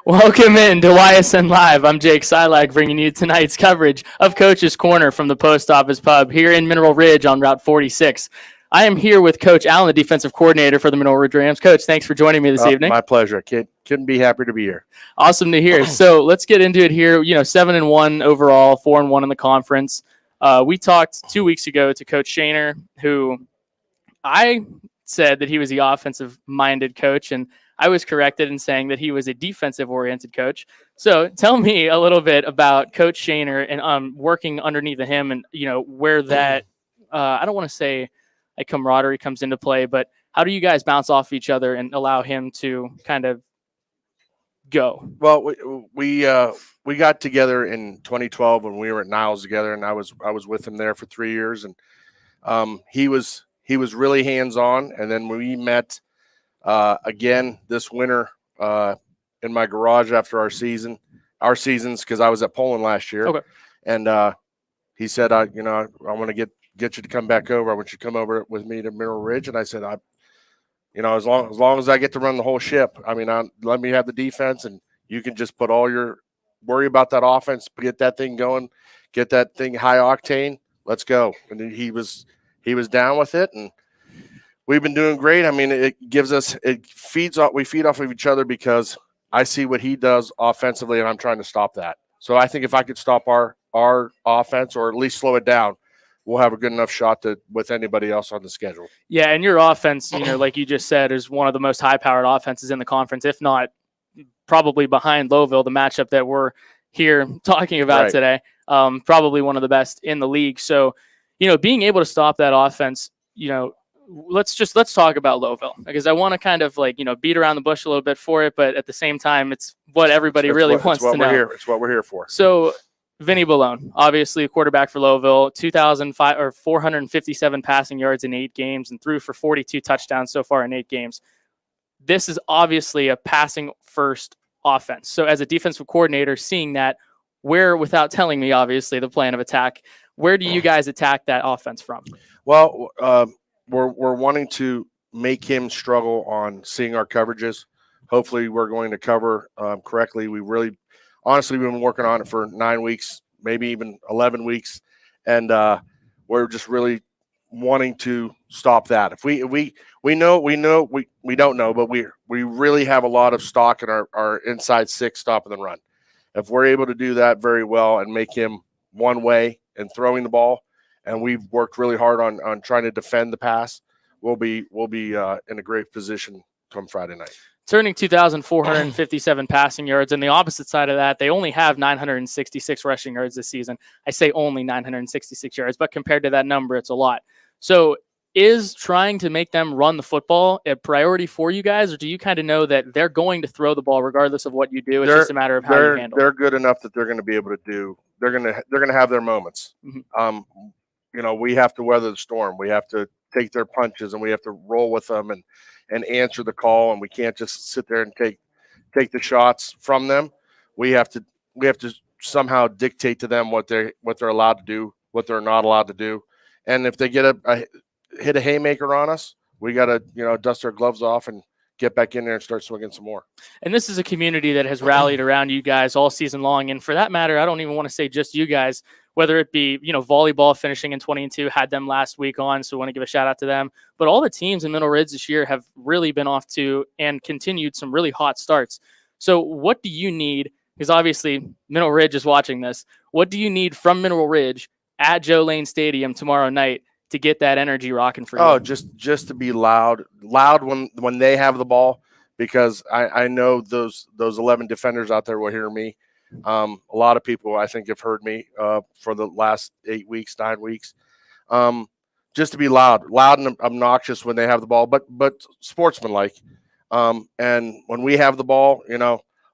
Welcome in to YSN Live. I'm Jake Silag, bringing you tonight's coverage of Coach's Corner from the Post Office Pub here in Mineral Ridge on Route 46. I am here with Coach Allen, the defensive coordinator for the Mineral Ridge Rams. Coach, thanks for joining me this evening. My pleasure. Couldn't be happier to be here. Awesome to hear. So let's get into it here. 7-1 overall, 4-1 in the conference. We talked 2 weeks ago to Coach Shaner, who I said that he was the offensive-minded coach, and I was corrected in saying that he was a defensive-oriented coach. So tell me a little bit about Coach Shaner and working underneath of him, and where that I don't want to say a camaraderie comes into play, but how do you guys bounce off each other and allow him to kind of go? Well, we got together in 2012 when we were at Niles together, and I was with him there for 3 years, and he was really hands-on. And then we met again this winter in my garage after our seasons, because I was at Poland last year. Okay. And he said, I want to get you to come back over. I want you to come over with me to Mineral Ridge. And I said, as long as I get to run the whole ship, let me have the defense, and you can just put all your worry about that offense, get that thing going, get that thing high octane. Let's go. And he was down with it, and we've been doing great. We feed off of each other, because I see what he does offensively, and I'm trying to stop that. So I think if I could stop our offense, or at least slow it down, we'll have a good enough shot with anybody else on the schedule. Yeah, and your offense, like you just said, is one of the most high-powered offenses in the conference, if not probably behind Lowville, the matchup that we're here talking about today. Probably one of the best in the league. So, being able to stop that offense, let's talk about Lowville, because I want to kind of beat around the bush a little bit for it, but at the same time, it's what everybody really wants to know. It's what we're here for. So Vinny Ballone, obviously a quarterback for Lowville, 457 passing yards in 8 games and threw for 42 touchdowns so far in 8 games. This is obviously a passing first offense. So as a defensive coordinator, seeing that, without telling me, obviously, the plan of attack, where do you guys attack that offense from? Well, we're wanting to make him struggle on seeing our coverages. Hopefully we're going to cover correctly. Honestly, we've been working on it for 9 weeks, maybe even 11 weeks. And we're just really wanting to stop that. If we don't know, but we really have a lot of stock in our inside 6 stopping the run. If we're able to do that very well and make him one way and throwing the ball, and we've worked really hard on trying to defend the pass, we'll be in a great position come Friday night. Turning 2,457 passing yards. And the opposite side of that, they only have 966 rushing yards this season. I say only 966 yards, but compared to that number, it's a lot. So is trying to make them run the football a priority for you guys, or do you kind of know that they're going to throw the ball regardless of what you do? It's just a matter of how you handle it. They're good enough that they're going to be able to do. They're going to have their moments. Mm-hmm. We have to weather the storm. We have to take their punches, and we have to roll with them and answer the call, and we can't just sit there and take the shots from them. We have to somehow dictate to them what they're allowed to do, what they're not allowed to do. And if they get hit a haymaker on us, we got to dust our gloves off and get back in there and start swinging some more. And this is a community that has rallied around you guys all season long. And for that matter, I don't even want to say just you guys, whether it be, volleyball finishing in 20-2, had them last week on. So I want to give a shout out to them. But all the teams in Mineral Ridge this year have really been off to and continued some really hot starts. So what do you need? Because obviously Mineral Ridge is watching this. What do you need from Mineral Ridge at Joe Lane Stadium tomorrow night to get that energy rocking for you? Oh, just to be loud when they have the ball, because I know those 11 defenders out there will hear me. A lot of people, I think, have heard me for the last 9 weeks. Just to be loud and obnoxious when they have the ball, but sportsmanlike. And when we have the ball,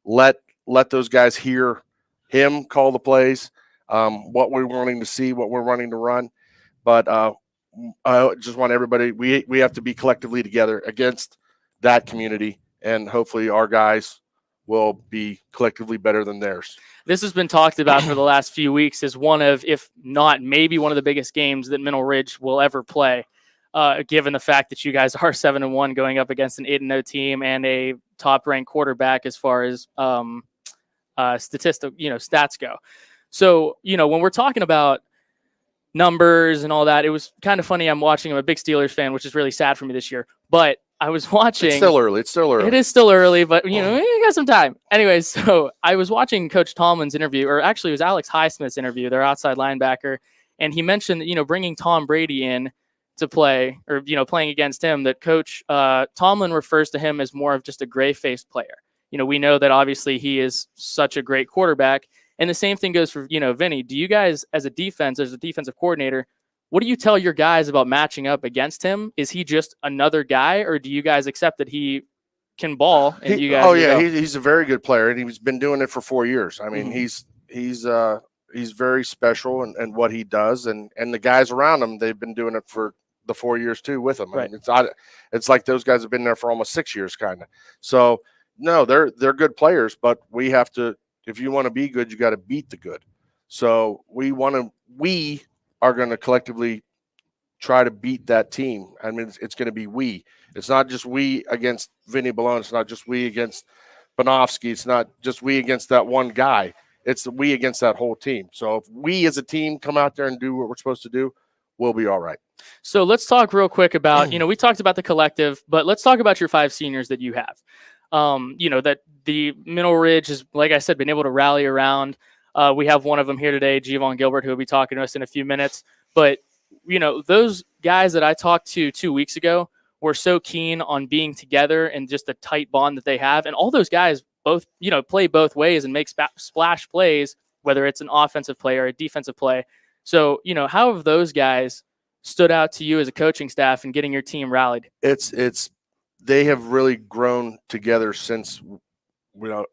let those guys hear him call the plays, what we're wanting to see, what we're wanting to run. But I just want everybody, we have to be collectively together against that community, and hopefully our guys will be collectively better than theirs. This has been talked about for the last few weeks as one of, if not maybe one of the biggest games that Mineral Ridge will ever play, given the fact that you guys are 7-1 going up against an 8-0 team and a top ranked quarterback as far as stats go. So, when we're talking about numbers and all that, it was kind of funny. I'm a big Steelers fan, which is really sad for me this year, but I was watching. It's still early. It is still early, but we got some time. Anyways, so I was watching Coach Tomlin's interview, or actually it was Alex Highsmith's interview, their outside linebacker, and he mentioned that, bringing Tom Brady in to play, or playing against him, that Coach Tomlin refers to him as more of just a gray-faced player. We know that obviously he is such a great quarterback, and the same thing goes for Vinny. Do you guys, as a defensive coordinator, what do you tell your guys about matching up against him? Is he just another guy, or do you guys accept that he can ball? And you guys, he's a very good player, and he's been doing it for 4 years. I mean, he's very special in what he does, and the guys around him, they've been doing it for the 4 years too with him. Right. I mean, it's like those guys have been there for almost 6 years, kind of. So no, they're good players, but we have to. If you want to be good, you got to beat the good. So we are going to collectively try to beat that team. I mean, it's going to be we. It's not just we against Vinny Balone. It's not just we against Banovsky. It's not just we against that one guy. It's we against that whole team. So if we as a team come out there and do what we're supposed to do, we'll be all right. So let's talk real quick about, we talked about the collective, but let's talk about your 5 seniors that you have. That the Mineral Ridge has, like I said, been able to rally around. We have one of them here today, Javon Gilbert, who will be talking to us in a few minutes. But, those guys that I talked to 2 weeks ago were so keen on being together and just the tight bond that they have. And all those guys both, play both ways and make splash plays, whether it's an offensive play or a defensive play. So, how have those guys stood out to you as a coaching staff and getting your team rallied? They have really grown together since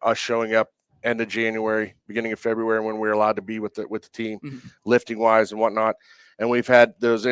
us showing up end of January, beginning of February, when we were allowed to be with the team, lifting wise and whatnot. And we've had those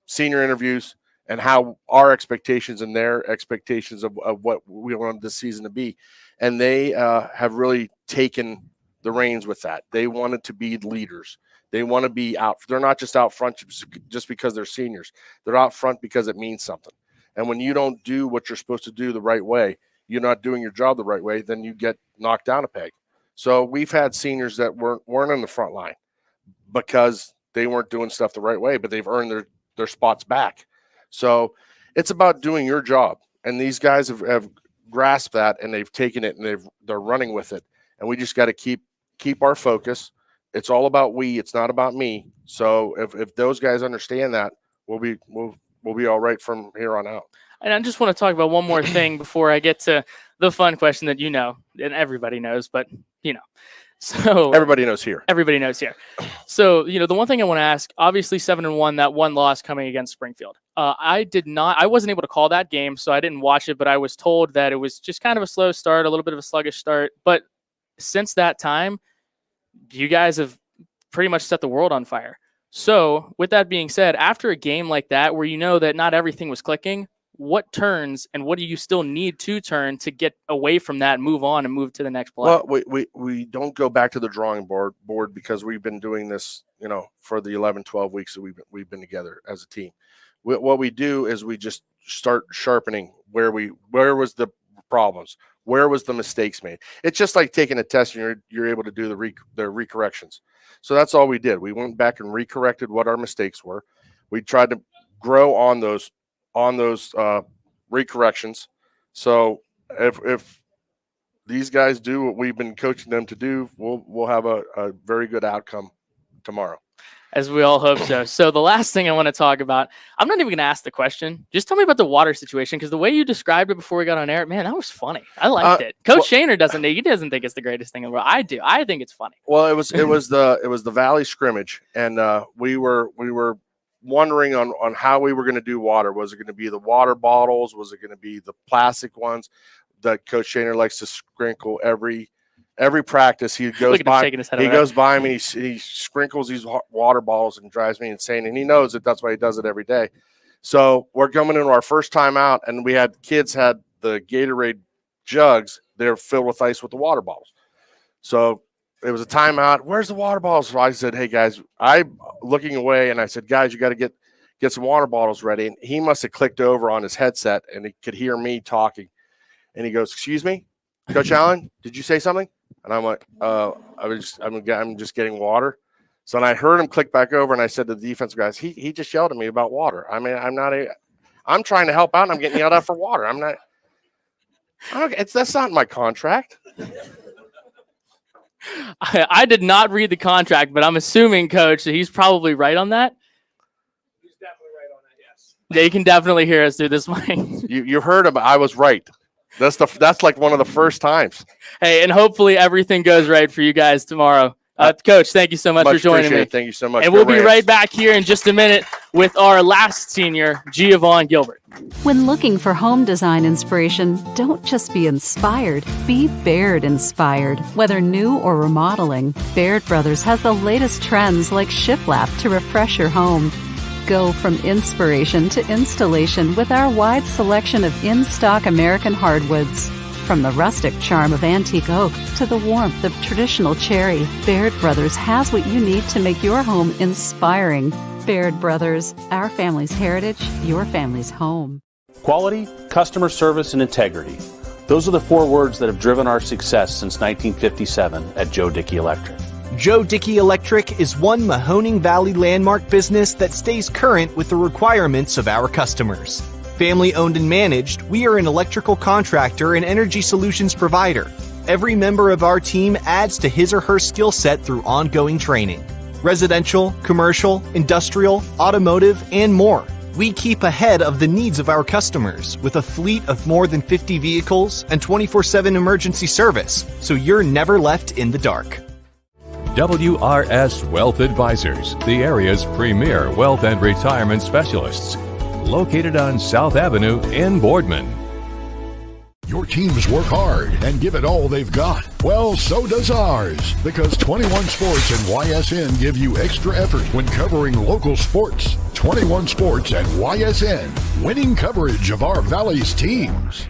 senior interviews and how our expectations and their expectations of what we want this season to be. And they have really taken the reins with that. They wanted to be leaders. They want to be out. They're not just out front just because they're seniors. They're out front because it means something. And when you don't do what you're supposed to do the right way, you're not doing your job the right way, then you get knocked down a peg. So we've had seniors that weren't on the front line because they weren't doing stuff the right way, but they've earned their spots back. So it's about doing your job. And these guys have grasped that, and they've taken it, and they're running with it. And we just got to keep our focus. It's all about we. It's not about me. So if those guys understand that, we'll be all right from here on out. And I just want to talk about one more thing before I get to the fun question that and everybody knows, but so everybody knows here. Everybody knows here. So the one thing I want to ask, obviously 7-1, that one loss coming against Springfield. I wasn't able to call that game, so I didn't watch it, but I was told that it was just kind of a slow start, a little bit of a sluggish start. But since that time, you guys have pretty much set the world on fire. So with that being said, after a game like that, where that not everything was clicking, what turns and what do you still need to turn to get away from that, move on and move to the next play? Well, we don't go back to the drawing board because we've been doing this, for the 11, 12 weeks that we've been together as a team. What we do is we just start sharpening where was the problems, where was the mistakes made. It's just like taking a test and you're able to do the recorrections. So that's all we did. We went back and recorrected what our mistakes were. We tried to grow on those recorrections. So if these guys do what we've been coaching them to do, we'll have a very good outcome tomorrow. As we all hope so. So the last thing I want to talk about, I'm not even going to ask the question. Just tell me about the water situation, because the way you described it before we got on air, man, that was funny. I liked it. Coach Shaner doesn't think it's the greatest thing in the world. I do. I think it's funny. Well, it was the Valley scrimmage, and we were wondering on how we were going to do water. Was it going to be the water bottles? Was it going to be the plastic ones that Coach Shaner likes to sprinkle every practice? He goes by him and he sprinkles these water bottles and drives me insane. And he knows that that's why he does it every day. So we're coming into our first time out, and kids had the Gatorade jugs. They're filled with ice with the water bottles. So it was a timeout. Where's the water bottles? So I said, hey guys, I'm looking away, and I said, guys, you got to get some water bottles ready. And he must have clicked over on his headset, and he could hear me talking. And he goes, "Excuse me, Coach Allen, did you say something?" And I'm like, I'm just getting water." So then I heard him click back over, and I said to the defensive guys, he just yelled at me about water. I mean, I'm trying to help out, and I'm getting yelled at for water. That's not in my contract. I did not read the contract, but I'm assuming, Coach, that he's probably right on that. He's definitely right on that, yes. Yeah, you can definitely hear us through this mic. You heard him. I was right. That's like one of the first times. Hey, and hopefully everything goes right for you guys tomorrow. Coach, thank you so much for joining me. Thank you so much. And we'll be right back here in just a minute with our last senior, Giovanni Gilbert. When looking for home design inspiration, don't just be inspired, be Baird inspired. Whether new or remodeling, Baird Brothers has the latest trends like shiplap to refresh your home. Go from inspiration to installation with our wide selection of in-stock American hardwoods. From the rustic charm of antique oak to the warmth of traditional cherry, Baird Brothers has what you need to make your home inspiring. Baird Brothers, our family's heritage, your family's home. Quality, customer service, and integrity. Those are the 4 words that have driven our success since 1957 at Joe Dickey Electric. Joe Dickey Electric is one Mahoning Valley landmark business that stays current with the requirements of our customers. Family owned and managed, we are an electrical contractor and energy solutions provider. Every member of our team adds to his or her skill set through ongoing training. Residential, commercial, industrial, automotive, and more. We keep ahead of the needs of our customers with a fleet of more than 50 vehicles and 24/7 emergency service, so you're never left in the dark. WRS Wealth Advisors, the area's premier wealth and retirement specialists. Located on South Avenue in Boardman. Your teams work hard and give it all they've got. Well, so does ours, because 21 Sports and YSN give you extra effort when covering local sports. 21 Sports and YSN, winning coverage of our Valley's teams.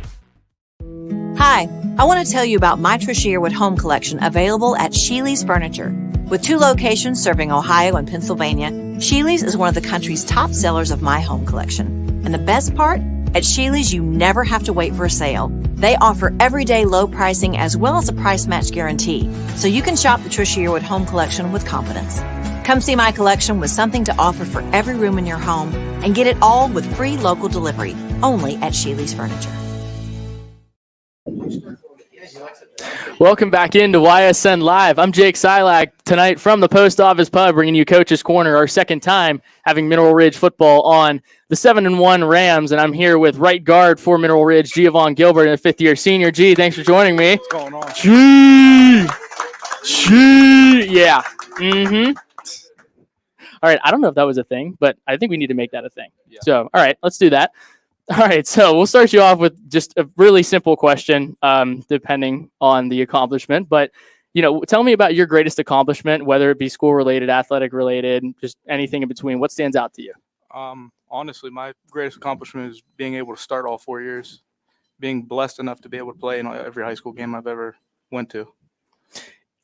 Hi, I want to tell you about my Trish Yearwood Home Collection available at Sheely's Furniture. With 2 locations serving Ohio and Pennsylvania, Sheely's is one of the country's top sellers of my home collection. And the best part? At Sheely's, you never have to wait for a sale. They offer everyday low pricing as well as a price match guarantee, so you can shop the Trish Yearwood Home Collection with confidence. Come see my collection with something to offer for every room in your home and get it all with free local delivery, only at Sheely's Furniture. Welcome back into YSN Live. I'm Jake Silak tonight from the Post Office Pub, bringing you Coach's Corner, our second time having Mineral Ridge football on the 7-1 Rams, and I'm here with right guard for Mineral Ridge, Giovanni Gilbert, and a 5th-year senior. G, thanks for joining me. What's going on? Yeah. All right, I don't know if that was a thing, but I think we need to make that a thing. Yeah. So, all right, let's do that. All right, so we'll start you off with just a really simple question, depending on the accomplishment. But, tell me about your greatest accomplishment, whether it be school-related, athletic-related, just anything in between. What stands out to you? Honestly, my greatest accomplishment is being able to start all 4 years, being blessed enough to be able to play in every high school game I've ever went to.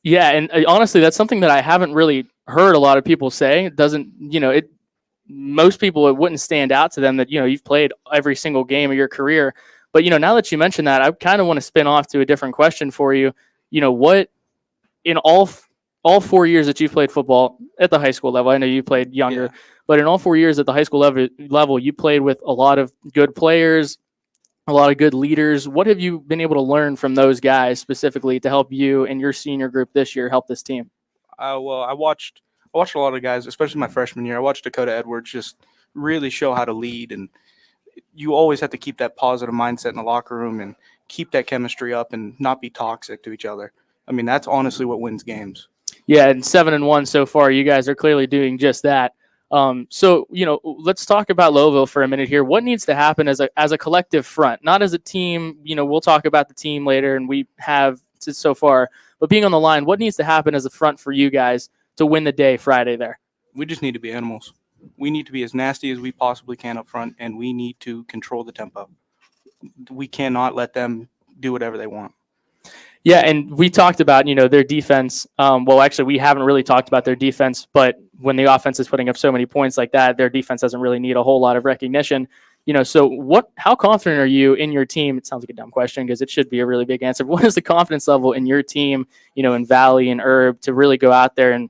Yeah, and honestly, that's something that I haven't really heard a lot of people say. It doesn't, most people, it wouldn't stand out to them that, you've played every single game of your career. But, now that you mentioned that, I kind of want to spin off to a different question for you. What in all 4 years that you've played football at the high school level, I know you played younger, but in all 4 years at the high school level, you played with a lot of good players, a lot of good leaders. What have you been able to learn from those guys specifically to help you and your senior group this year help this team? Well, I watched a lot of guys, especially my freshman year. I watched Dakota Edwards just really show how to lead, and you always have to keep that positive mindset in the locker room and keep that chemistry up and not be toxic to each other. I mean, that's honestly what wins games. Yeah, and 7-1 so far. You guys are clearly doing just that. So, let's talk about Lowville for a minute here. What needs to happen as a collective front, not as a team? We'll talk about the team later, and we have so far, but being on the line, what needs to happen as a front for you guys to win the day Friday there? We just need to be animals. We need to be as nasty as we possibly can up front, and we need to control the tempo. We cannot let them do whatever they want. Yeah, and we talked about, their defense. Well, actually, we haven't really talked about their defense, but when the offense is putting up so many points like that, their defense doesn't really need a whole lot of recognition. So how confident are you in your team? It sounds like a dumb question because it should be a really big answer. What is the confidence level in your team, in Valley and Herb to really go out there? And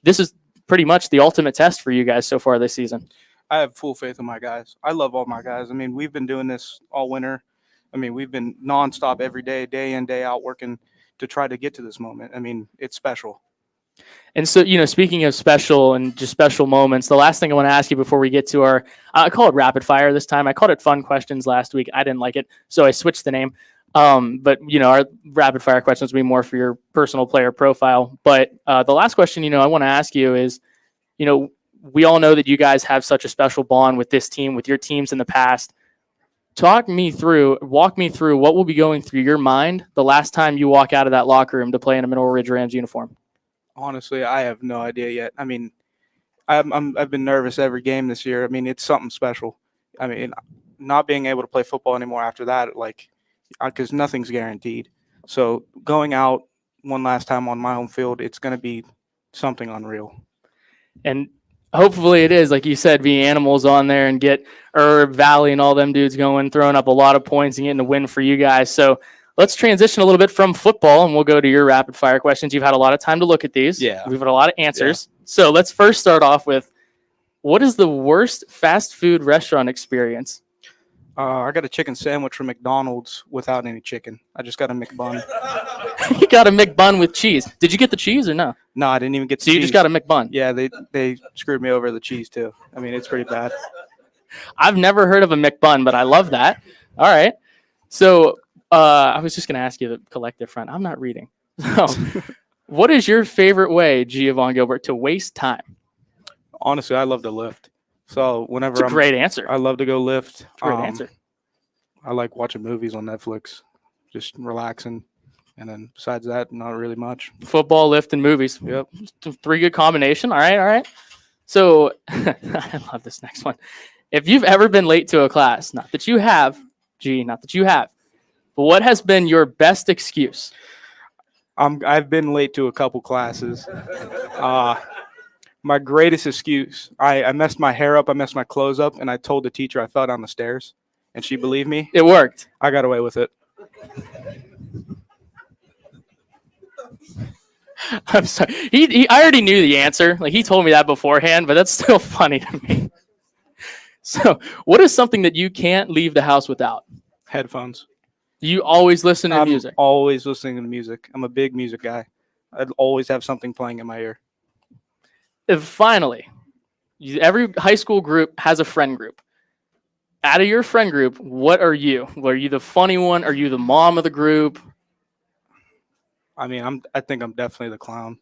this is pretty much the ultimate test for you guys so far this season. I have full faith in my guys. I love all my guys. I mean, we've been doing this all winter. I mean, we've been nonstop every day, day in, day out, working to try to get to this moment. I mean, it's special. And so, speaking of special and just special moments, the last thing I want to ask you before we get to our, I call it rapid fire this time. I called it fun questions last week. I didn't like it, so I switched the name. But, our rapid fire questions will be more for your personal player profile. But the last question, I want to ask you is, we all know that you guys have such a special bond with this team, with your teams in the past. Walk me through what will be going through your mind the last time you walk out of that locker room to play in a Mineral Ridge Rams uniform. Honestly, I have no idea yet. I mean, I've been nervous every game this year. I mean, it's something special. I mean, not being able to play football anymore after that, because nothing's guaranteed. So going out one last time on my home field, it's going to be something unreal. And hopefully it is, like you said, be animals on there and get Herb, Valley, and all them dudes going, throwing up a lot of points and getting a win for you guys. So let's transition a little bit from football, and we'll go to your rapid fire questions. You've had a lot of time to look at these. Yeah. We've had a lot of answers. Yeah. So let's first start off with, what is the worst fast food restaurant experience? I got a chicken sandwich from McDonald's without any chicken. I just got a McBun. You got a McBun with cheese. Did you get the cheese or no? No, I didn't even get the cheese. So you just got a McBun? Yeah, they screwed me over the cheese too. I mean, it's pretty bad. I've never heard of a McBun, but I love that. All right. So I was just going to ask you to collect it front. I'm not reading. So what is your favorite way, Giovanni Gilbert, to waste time? Honestly, I love to lift. So whenever it's a great answer. I love to go lift. Great answer. I like watching movies on Netflix, just relaxing. And then besides that, not really much. Football, lift, and movies. Yep. 3 good combination. All right. So I love this next one. If you've ever been late to a class, not that you have, but what has been your best excuse? I've been late to a couple classes. My greatest excuse, I messed my hair up, I messed my clothes up, and I told the teacher I fell down the stairs, and she believed me. It worked. I got away with it. I'm sorry. I already knew the answer. He told me that beforehand, but that's still funny to me. So what is something that you can't leave the house without? Headphones. You always listen to music? I'm always listening to music. I'm a big music guy. I'd always have something playing in my ear. Finally, every high school group has a friend group. Out of your friend group, what are you? Are you the funny one? Are you the mom of the group? I mean, I think I'm definitely the clown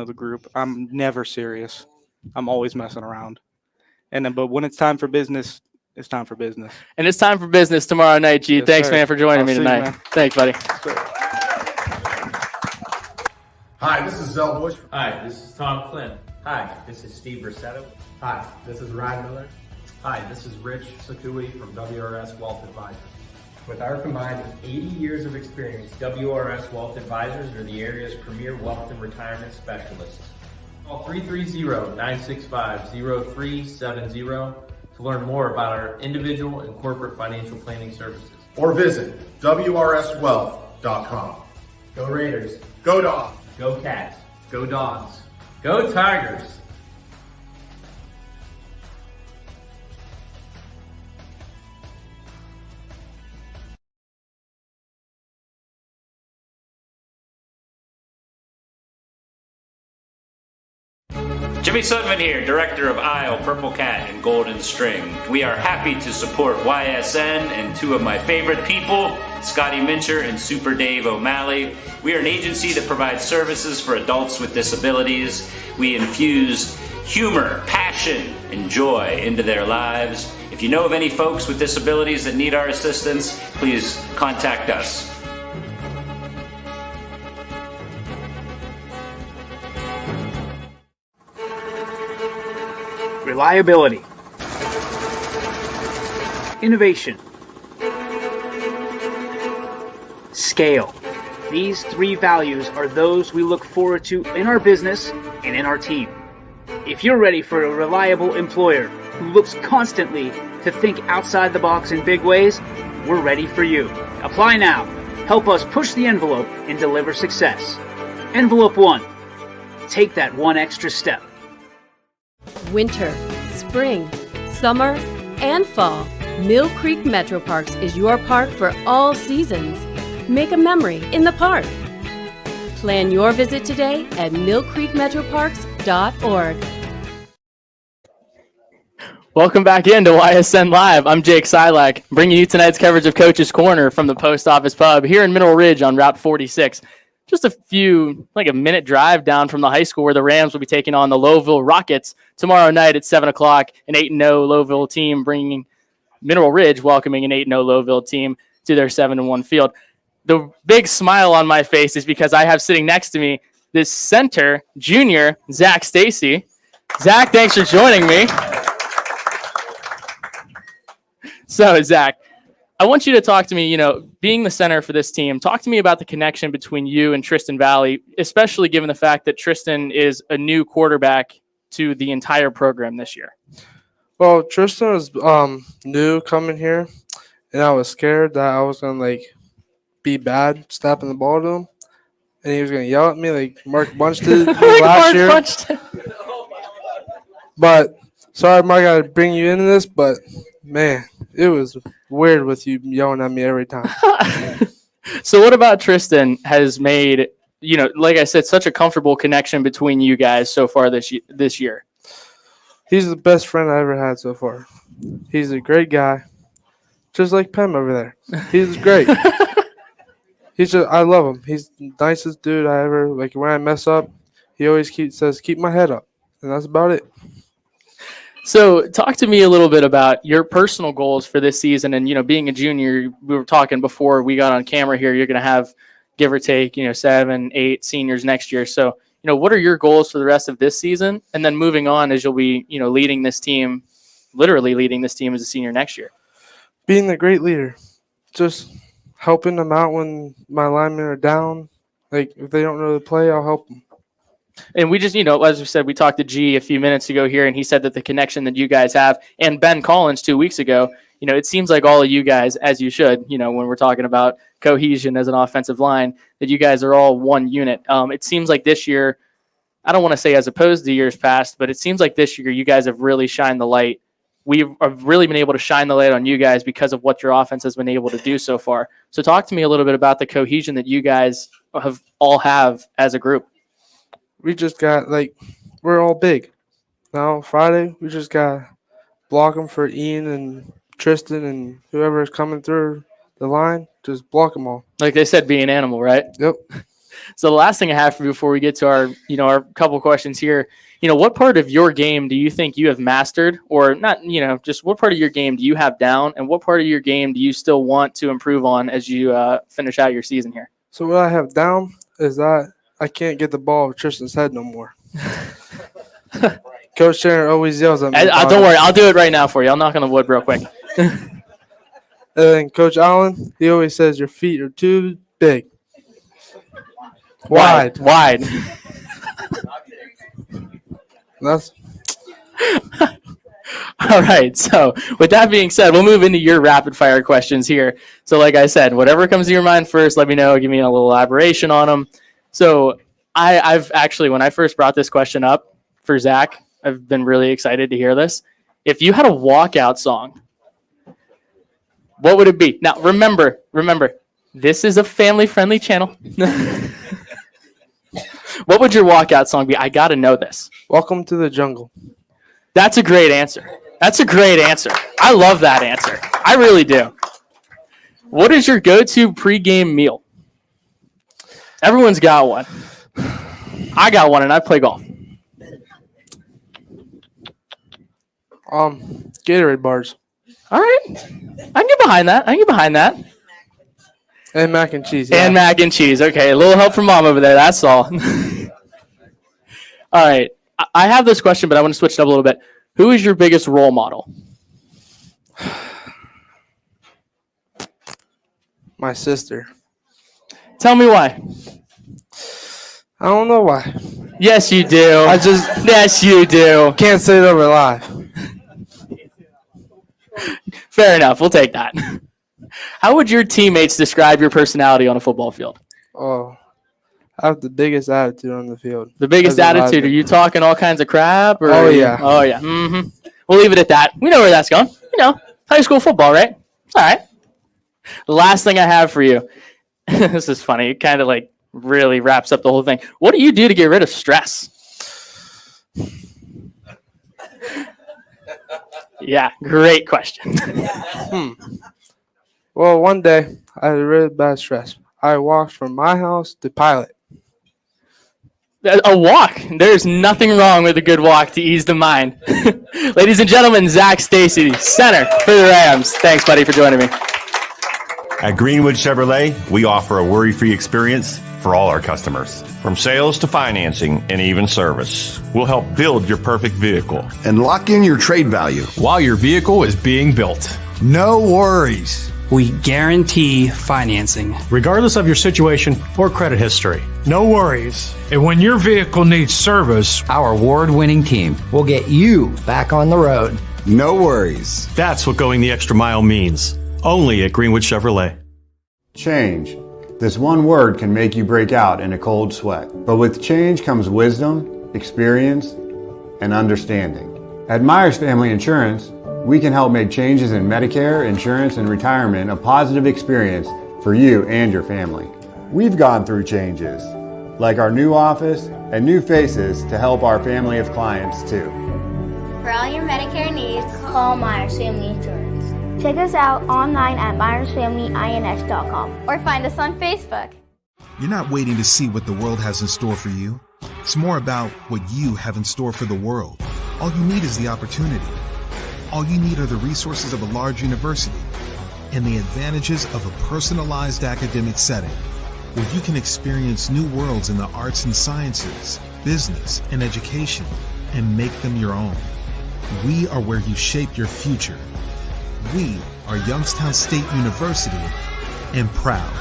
of the group. I'm never serious. I'm always messing around. But when it's time for business, it's time for business. And it's time for business tomorrow night, G. Yes, Thanks, sir. man, for joining me tonight. Thanks, buddy. Hi, this is Zell Bush. Hi, this is Tom Flynn. Hi, this is Steve Rossetto. Hi, this is Ryan Miller. Hi, this is Rich Sakui from WRS Wealth Advisors. With our combined 80 years of experience, WRS Wealth Advisors are the area's premier wealth and retirement specialists. Call 330-965-0370 to learn more about our individual and corporate financial planning services. Or visit WRSwealth.com. Go Raiders. Go Dogs. Go Cats. Go Dogs. Go Tigers. Jimmy Sudman here, Director of Isle, Purple Cat, and Golden String. We are happy to support YSN and 2 of my favorite people, Scotty Mincher and Super Dave O'Malley. We are an agency that provides services for adults with disabilities. We infuse humor, passion, and joy into their lives. If you know of any folks with disabilities that need our assistance, please contact us. Reliability, innovation, scale. These 3 values are those we look forward to in our business and in our team. If you're ready for a reliable employer who looks constantly to think outside the box in big ways, we're ready for you. Apply now. Help us push the envelope and deliver success. Envelope 1. Take that one extra step. Winter, spring, summer, and fall. Mill Creek Metro Parks is your park for all seasons. Make a memory in the park. Plan your visit today at millcreekmetroparks.org. Welcome back into YSN Live. I'm Jake Silac, bringing you tonight's coverage of Coach's Corner from the Post Office Pub here in Mineral Ridge on Route 46. Just a minute drive down from the high school where the Rams will be taking on the Lowville Rockets tomorrow night at 7 o'clock. An 8-0 Lowville team bringing Mineral Ridge, welcoming an 8-0 Lowville team to their 7-1 field. The big smile on my face is because I have sitting next to me this center, junior, Zach Stacy. Zach, thanks for joining me. So, Zach, I want you to talk to me, being the center for this team, talk to me about the connection between you and Tristan Valley, especially given the fact that Tristan is a new quarterback to the entire program this year. Well, Tristan was new coming here, and I was scared that I was going to, be bad snapping the ball to him, and he was going to yell at me like Mark Bunch did last year. But, sorry, Mark, I got to bring you into this, but, man, it was weird with you yelling at me every time. So what about Tristan has made, like I said, such a comfortable connection between you guys so far this year? He's the best friend I ever had so far. He's a great guy, just like Pem over there. He's great. I love him. He's the nicest dude I ever, when I mess up, he always says, keep my head up. And that's about it. So talk to me a little bit about your personal goals for this season. And, being a junior, we were talking before we got on camera here, you're going to have, give or take, 7, 8 seniors next year. So, what are your goals for the rest of this season? And then moving on as you'll be, literally leading this team as a senior next year. Being the great leader. Just helping them out when my linemen are down. If they don't know the play, I'll help them. And we just, as we said, we talked to G a few minutes ago here, and he said that the connection that you guys have, and Ben Collins 2 weeks ago, it seems like all of you guys, as you should, when we're talking about cohesion as an offensive line, that you guys are all one unit. It seems like this year, I don't want to say as opposed to years past, but it seems like this year you guys have really shined the light. We've really been able to shine the light on you guys because of what your offense has been able to do so far. So talk to me a little bit about the cohesion that you guys have as a group. We just got, we're all big. Now, Friday, we just got to block them for Ian and Tristan and whoever is coming through the line. Just block them all. Like they said, be an animal, right? Yep. So the last thing I have for you before we get to our, our couple questions here, what part of your game do you think you have mastered, or not, just what part of your game do you have down, and what part of your game do you still want to improve on as you finish out your season here? So what I have down is that I can't get the ball with Tristan's head no more. Coach Sharon always yells at me. Don't worry, I'll do it right now for you. I'll knock on the wood real quick. And then Coach Allen, he always says your feet are too big. Wide. That's all right. So with that being said, we'll move into your rapid fire questions here. So like I said, whatever comes to your mind first, let me know. Give me a little elaboration on them. So I've actually, when I first brought this question up for Zach, I've been really excited to hear this. If you had a walkout song, what would it be? Now, remember, this is a family-friendly channel. What would your walkout song be? I got to know this. Welcome to the Jungle. That's a great answer. I love that answer. I really do. What is your go-to pregame meal? Everyone's got one. I got one, and I play golf. Gatorade bars. All right. I can get behind that. And mac and cheese. Yeah. And mac and cheese. Okay, a little help from Mom over there. That's all. All right. I have this question, but I want to switch it up a little bit. Who is your biggest role model? My sister. Tell me why. I don't know why. Yes, you do. Yes, you do. Can't say it over live. Fair enough. We'll take that. How would your teammates describe your personality on a football field? Oh, I have the biggest attitude on the field. The biggest attitude? Are you talking all kinds of crap? Or Oh, yeah. Oh, yeah. Mm-hmm. We'll leave it at that. We know where that's going. High school football, right? All right. The last thing I have for you. This is funny. It kind of really wraps up the whole thing. What do you do to get rid of stress? Yeah, great question. Well, one day I had a really bad stress. I walked from my house to Pilot. A walk. There's nothing wrong with a good walk to ease the mind. Ladies and gentlemen, Zach Stacy, center for the Rams. Thanks, buddy, for joining me. At Greenwood Chevrolet, we offer a worry-free experience for all our customers. From sales to financing and even service, we'll help build your perfect vehicle. And lock in your trade value while your vehicle is being built. No worries. We guarantee financing, regardless of your situation or credit history. No worries. And when your vehicle needs service, our award-winning team will get you back on the road. No worries. That's what going the extra mile means. Only at Greenwood Chevrolet. Change. This one word can make you break out in a cold sweat. But with change comes wisdom, experience, and understanding. At Myers Family Insurance, we can help make changes in Medicare, insurance, and retirement a positive experience for you and your family. We've gone through changes, like our new office and new faces to help our family of clients too. For all your Medicare needs, call Myers Family Insurance. Check us out online at MyersFamilyINS.com or find us on Facebook. You're not waiting to see what the world has in store for you. It's more about what you have in store for the world. All you need is the opportunity. All you need are the resources of a large university and the advantages of a personalized academic setting where you can experience new worlds in the arts and sciences, business, and education and make them your own. We are where you shape your future. We are Youngstown State University and proud.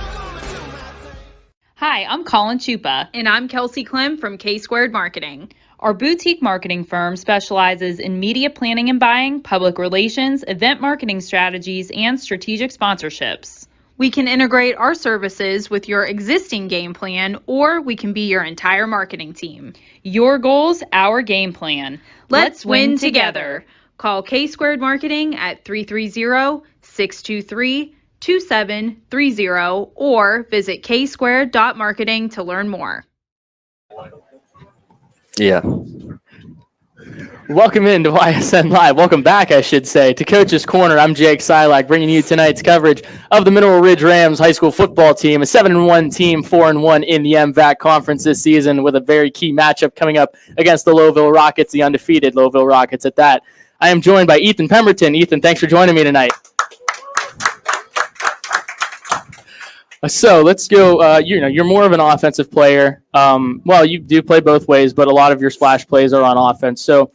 Hi, I'm Colin Chupa. And I'm Kelsey Clem from K-Squared Marketing. Our boutique marketing firm specializes in media planning and buying, public relations, event marketing strategies, and strategic sponsorships. We can integrate our services with your existing game plan, or we can be your entire marketing team. Your goals, our game plan. Let's win together. Call K-Squared Marketing at 330-623-2730 or visit ksquared.marketing to learn more. Yeah. Welcome into YSN Live. Welcome back, I should say, to Coach's Corner. I'm Jake Silac, bringing you tonight's coverage of the Mineral Ridge Rams high school football team, a 7-1 team, 4-1 in the MVAC conference this season, with a very key matchup coming up against the Lowville Rockets, the undefeated Lowville Rockets at that. I am joined by Ethan Pemberton. Ethan, thanks for joining me tonight. So let's go. You're more of an offensive player. Well, you do play both ways, but a lot of your splash plays are on offense. So,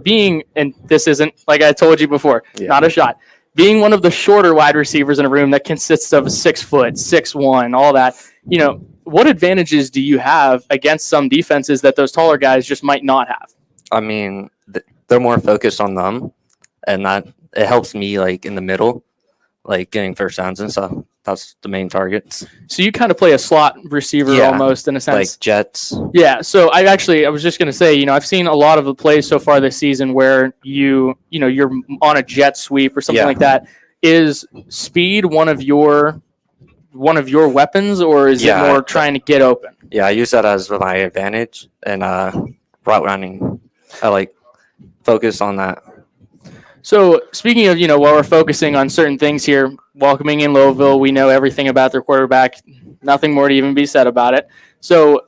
being, and this isn't, like I told you before, not a shot, being one of the shorter wide receivers in a room that consists of 6 foot, 6'1", all that, what advantages do you have against some defenses that those taller guys just might not have? I mean, they're more focused on them, and that it helps me in the middle, getting first downs and stuff. That's the main targets. So you kind of play a slot receiver almost in a sense. Like jets. Yeah. So I was just going to say, I've seen a lot of the plays so far this season where you're on a jet sweep or something like that. Is speed one of your weapons, or is it more trying to get open? Yeah, I use that as my advantage, and route running, I focus on that. So speaking of, while we're focusing on certain things here, welcoming in Lowville, we know everything about their quarterback, nothing more to even be said about it. So,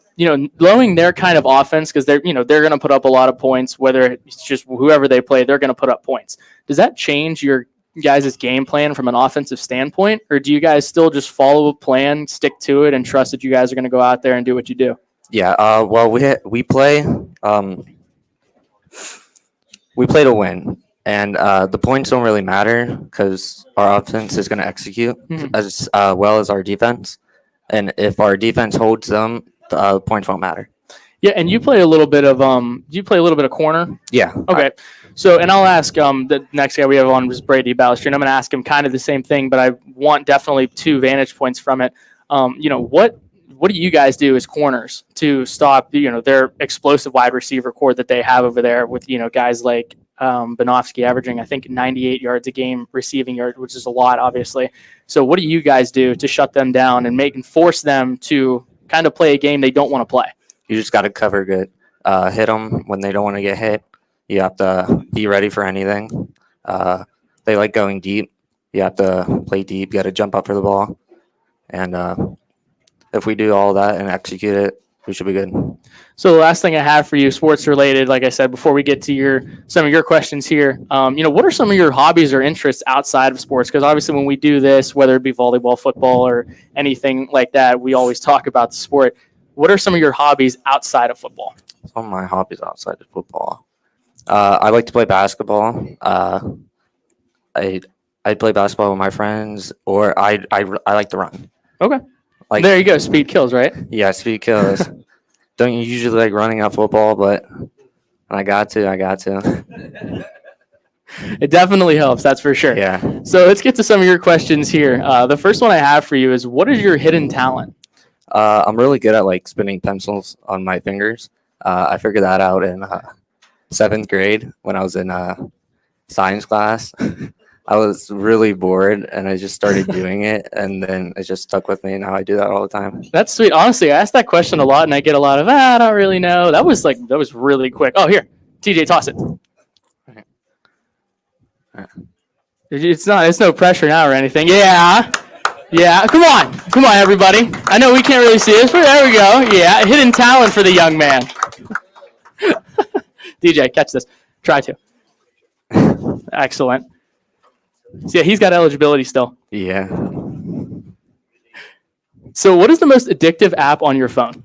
blowing their kind of offense, because they're going to put up a lot of points, whether it's just whoever they play, they're going to put up points. Does that change your guys' game plan from an offensive standpoint, or do you guys still just follow a plan, stick to it, and trust that you guys are going to go out there and do what you do? Yeah, well, we play to win. And the points don't really matter because our offense is going to execute as well as our defense. And if our defense holds them, the points won't matter. Yeah, and you play a little bit of corner. Yeah. Okay. So, and I'll ask the next guy we have on is Brady Balistrian. I'm going to ask him kind of the same thing, but I want definitely 2 vantage points from it. What do you guys do as corners to stop their explosive wide receiver core that they have over there with guys like Banovsky averaging I think 98 yards a game receiving yard, which is a lot obviously. So what do you guys do to shut them down and force them to kind of play a game they don't want to play? You just got to cover good. Hit them when they don't want to get hit. You have to be ready for anything. They like going deep. You have to play deep. You got to jump up for the ball. And if we do all that and execute it, we should be good. So the last thing I have for you, sports related, like I said, before we get to some of your questions here, what are some of your hobbies or interests outside of sports? Because obviously when we do this, whether it be volleyball, football, or anything like that, we always talk about the sport. What are some of your hobbies outside of football? Some of my hobbies outside of football. I like to play basketball. I play basketball with my friends, or I like to run. Okay. There you go. Speed kills, right? Yeah, speed kills. Don't usually like running out football, but when I got to. It definitely helps, that's for sure. Yeah. So let's get to some of your questions here. The first one I have for you is, what is your hidden talent? I'm really good at like spinning pencils on my fingers. I figured that out in 7th grade when I was in science class. I was really bored and I just started doing it, and then it just stuck with me. Now I do that all the time. That's sweet. Honestly, I ask that question a lot and I get a lot of, I don't really know. That was really quick. Oh, here, TJ, toss it. It's no pressure now or anything. Yeah. Come on, everybody. I know we can't really see this, but there we go. Yeah, hidden talent for the young man. DJ, catch this. Try to. Excellent. So yeah, he's got eligibility still. Yeah. So what is the most addictive app on your phone?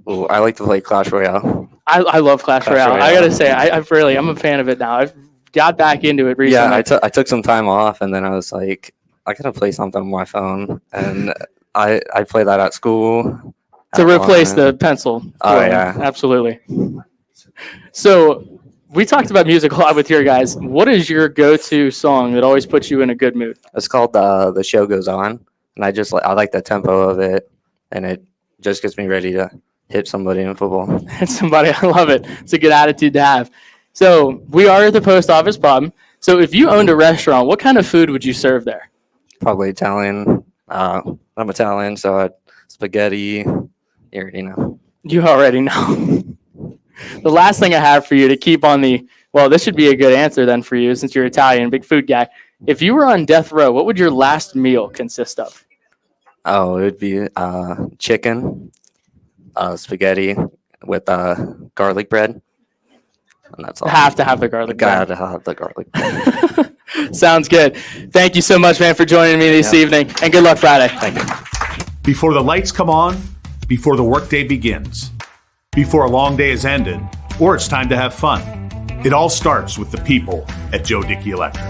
Oh, I like to play Clash Royale. I love Clash Royale. I gotta say, I'm a fan of it now. I've got back into it recently. Yeah, I took some time off, and then I was like, I gotta play something on my phone, and I play that at school. To replace the pencil. Oh, yeah. Absolutely. So we talked about music a lot with your guys. What is your go-to song that always puts you in a good mood? It's called The Show Goes On, and I like the tempo of it, and it just gets me ready to hit somebody in football. Hit somebody, I love it. It's a good attitude to have. So we are at the post office pub. So if you owned a restaurant, what kind of food would you serve there? Probably Italian. I'm Italian, so spaghetti. You already know. You already know. The last thing I have for you to keep on this should be a good answer then for you since you're Italian, big food guy. If you were on death row, what would your last meal consist of? Oh, it would be chicken, spaghetti with garlic bread. And that's all. Have to have the garlic bread. Gotta have the garlic bread. Sounds good. Thank you so much, man, for joining me this evening, and good luck Friday. Thank you. Before the lights come on, before the workday begins, before a long day is ended, or it's time to have fun, it all starts with the people at Joe Dickey Electric.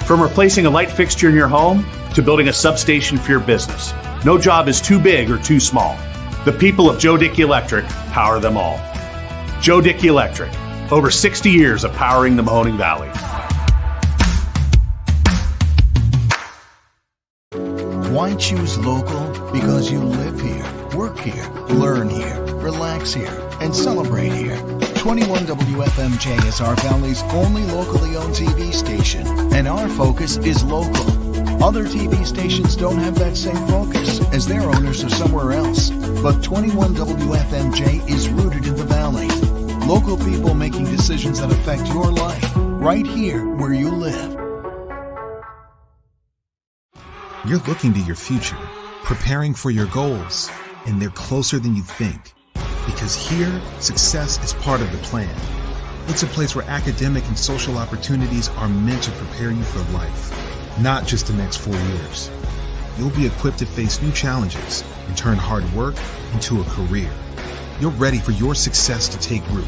From replacing a light fixture in your home to building a substation for your business, no job is too big or too small. The people of Joe Dickey Electric power them all. Joe Dickey Electric, over 60 years of powering the Mahoning Valley. Why choose local? Because you live here, work here, learn here, relax here, and celebrate here. 21 WFMJ is our Valley's only locally owned TV station, and our focus is local. Other TV stations don't have that same focus, as their owners are somewhere else. But 21 WFMJ is rooted in the Valley. Local people making decisions that affect your life, right here where you live. You're looking to your future, preparing for your goals, and they're closer than you think. Because here, success is part of the plan. It's a place where academic and social opportunities are meant to prepare you for life, not just the next 4 years. You'll be equipped to face new challenges and turn hard work into a career. You're ready for your success to take root.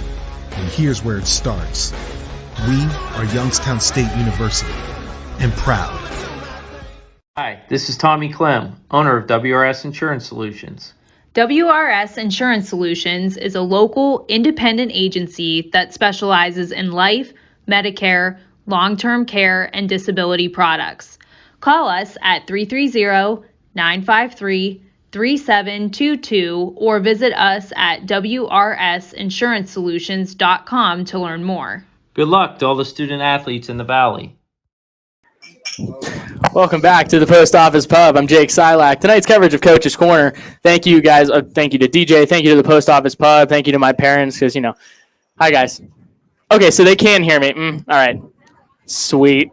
And here's where it starts. We are Youngstown State University, and proud. Hi, this is Tommy Clem, owner of WRS Insurance Solutions. WRS Insurance Solutions is a local independent agency that specializes in life, Medicare, long-term care, and disability products. Call us at 330-953-3722 or visit us at wrsinsurancesolutions.com to learn more. Good luck to all the student athletes in the Valley. Welcome back to the Post Office Pub. I'm Jake Silak. Tonight's coverage of Coach's Corner. Thank you, guys. Thank you to DJ. Thank you to the Post Office Pub. Thank you to my parents because, hi, guys. Okay, so they can hear me. All right. Sweet.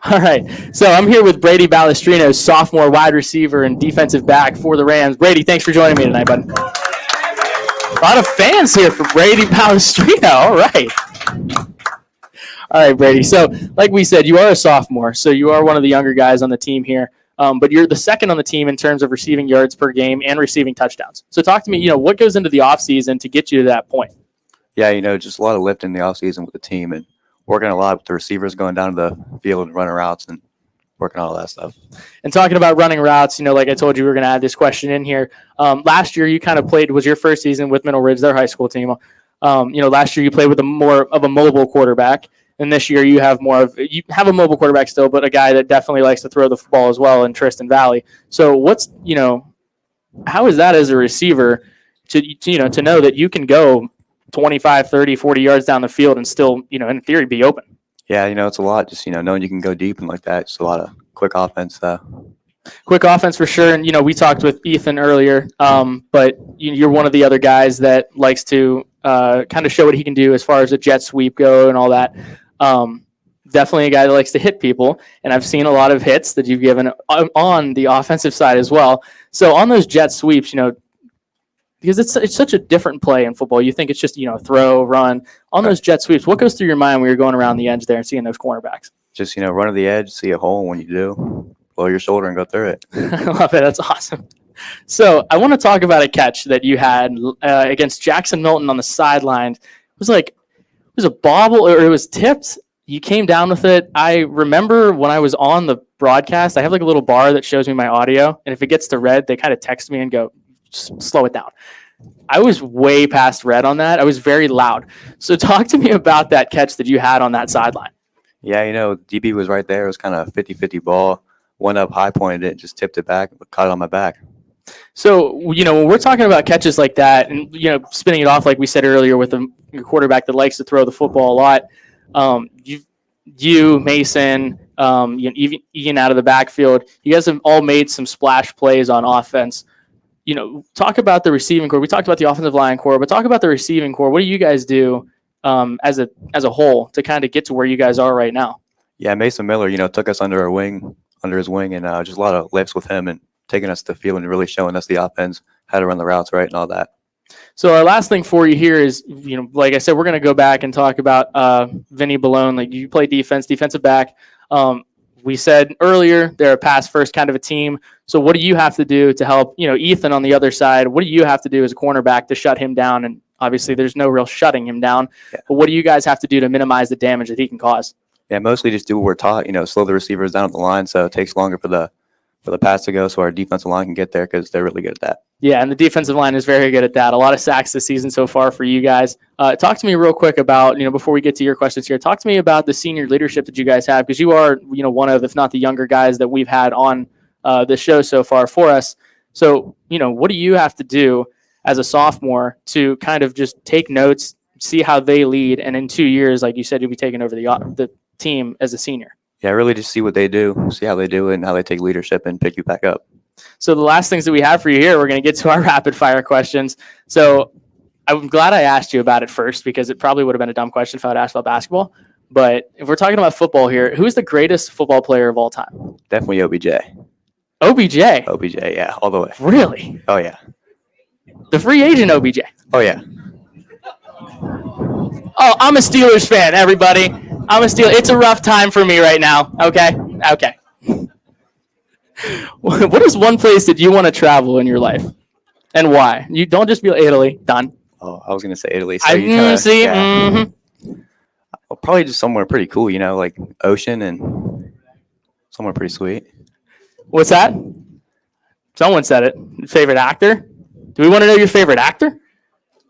All right. So I'm here with Brady Balestrino, sophomore wide receiver and defensive back for the Rams. Brady, thanks for joining me tonight, bud. A lot of fans here for Brady Balestrino. All right. All right, Brady. So, like we said, you are a sophomore, so you are one of the younger guys on the team here. But you're the second on the team in terms of receiving yards per game and receiving touchdowns. So, talk to me. What goes into the offseason to get you to that point? Yeah, just a lot of lifting in the offseason with the team and working a lot with the receivers, going down to the field and running routes and working on all that stuff. And talking about running routes, like I told you, we were going to add this question in here. Last year, you kind of was your first season with Middle Ridge, their high school team. Last year you played with more of a mobile quarterback. And this year you have you have a mobile quarterback still, but a guy that definitely likes to throw the football as well in Tristan Valley. So how is that as a receiver to know that you can go 25, 30, 40 yards down the field and still, in theory be open? Yeah, it's a lot just, knowing you can go deep and like that. Just a lot of quick offense. Quick offense for sure. And, we talked with Ethan earlier, but you're one of the other guys that likes to kind of show what he can do as far as a jet sweep go and all that. Definitely a guy that likes to hit people, and I've seen a lot of hits that you've given on the offensive side as well. So on those jet sweeps, because it's such a different play in football. You think it's just, throw, run. On those jet sweeps, what goes through your mind when you're going around the edge there and seeing those cornerbacks? Just, run to the edge, see a hole, and when you do, blow your shoulder and go through it. I love it. That's awesome. So I want to talk about a catch that you had against Jackson Milton on the sideline. It was a bobble, or it was tipped. You came down with it. I remember when I was on the broadcast, I have a little bar that shows me my audio, and if it gets to red, they kind of text me and go, slow it down. I was way past red on that. I was very loud. So talk to me about that catch that you had on that sideline. Yeah, DB was right there. It was kind of 50-50 ball. Went up, high pointed it, just tipped it back, caught it on my back. So, when we're talking about catches like that and, spinning it off, like we said earlier, with a quarterback that likes to throw the football a lot, you, Mason, even Ian out of the backfield, you guys have all made some splash plays on offense. Talk about the receiving core. We talked about the offensive line core, but talk about the receiving core. What do you guys do as a whole to kind of get to where you guys are right now? Yeah, Mason Miller, took us under his wing, and just a lot of lifts with him and taking us to the field and really showing us the offense, how to run the routes right and all that. So our last thing for you here is, like I said, we're going to go back and talk about Vinny Ballone. Like, you play defensive back. We said earlier they're a pass first kind of a team. So what do you have to do to help, Ethan on the other side? What do you have to do as a cornerback to shut him down? And obviously there's no real shutting him down. Yeah. But what do you guys have to do to minimize the damage that he can cause? Yeah, mostly just do what we're taught, slow the receivers down at the line so it takes longer for the pass to go so our defensive line can get there because they're really good at that. Yeah, and the defensive line is very good at that. A lot of sacks this season so far for you guys. Talk to me real quick about, before we get to your questions here, talk to me about the senior leadership that you guys have, because you are, one of, if not the younger guys that we've had on the show so far for us. So, what do you have to do as a sophomore to kind of just take notes, see how they lead, and in 2 years, like you said, you'll be taking over the team as a senior? Yeah, really just see what they do, see how they do it, and how they take leadership and pick you back up. So the last things that we have for you here, we're going to get to our rapid fire questions. So I'm glad I asked you about it first, because it probably would have been a dumb question if I had asked about basketball. But if we're talking about football here, who's the greatest football player of all time? Definitely OBJ. OBJ? OBJ, yeah, all the way. Really? Oh, yeah. The free agent OBJ? Oh, yeah. Oh, I'm a Steelers fan, everybody. I'm a Steelers. It's a rough time for me right now. Okay. What is one place that you want to travel in your life, and why? You don't just be like Italy. Done. Oh, I was gonna say Italy. So see. Yeah. Mm-hmm. Well, probably just somewhere pretty cool. Like ocean and somewhere pretty sweet. What's that? Someone said it. Favorite actor? Do we want to know your favorite actor?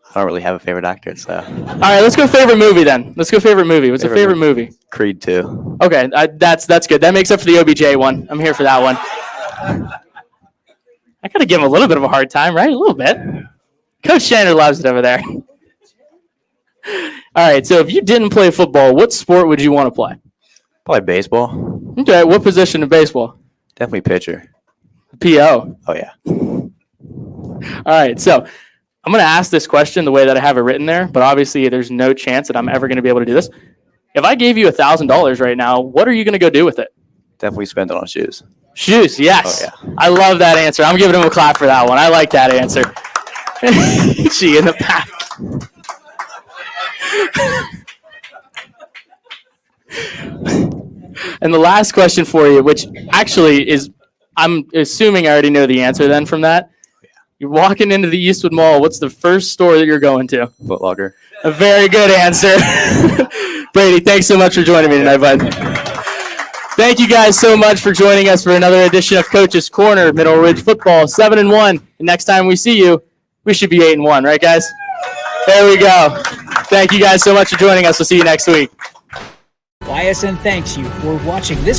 I don't really have a favorite actor, so. All right, let's go favorite movie then. Let's go favorite movie. What's your favorite movie? Creed 2. Okay, that's good. That makes up for the OBJ one. I'm here for that one. I gotta give him a little bit of a hard time, right? A little bit. Coach Shaner loves it over there. All right, so if you didn't play football, what sport would you want to play? Probably baseball. Okay, what position in baseball? Definitely pitcher. PO. Oh, yeah. All right, so I'm going to ask this question the way that I have it written there, but obviously there's no chance that I'm ever going to be able to do this. If I gave you $1,000 right now, what are you going to go do with it? Definitely spend it on shoes. Shoes, yes. Oh, yeah. I love that answer. I'm giving him a clap for that one. I like that answer. She in the back. And the last question for you, which actually is, I'm assuming I already know the answer then from that. You're walking into the Eastwood Mall. What's the first store that you're going to? Foot Locker. A very good answer. Brady, thanks so much for joining me tonight, bud. Thank you guys so much for joining us for another edition of Coach's Corner, Middle Ridge Football, 7-1. And next time we see you, we should be 8-1, right, guys? There we go. Thank you guys so much for joining us. We'll see you next week. YSN thanks you for watching this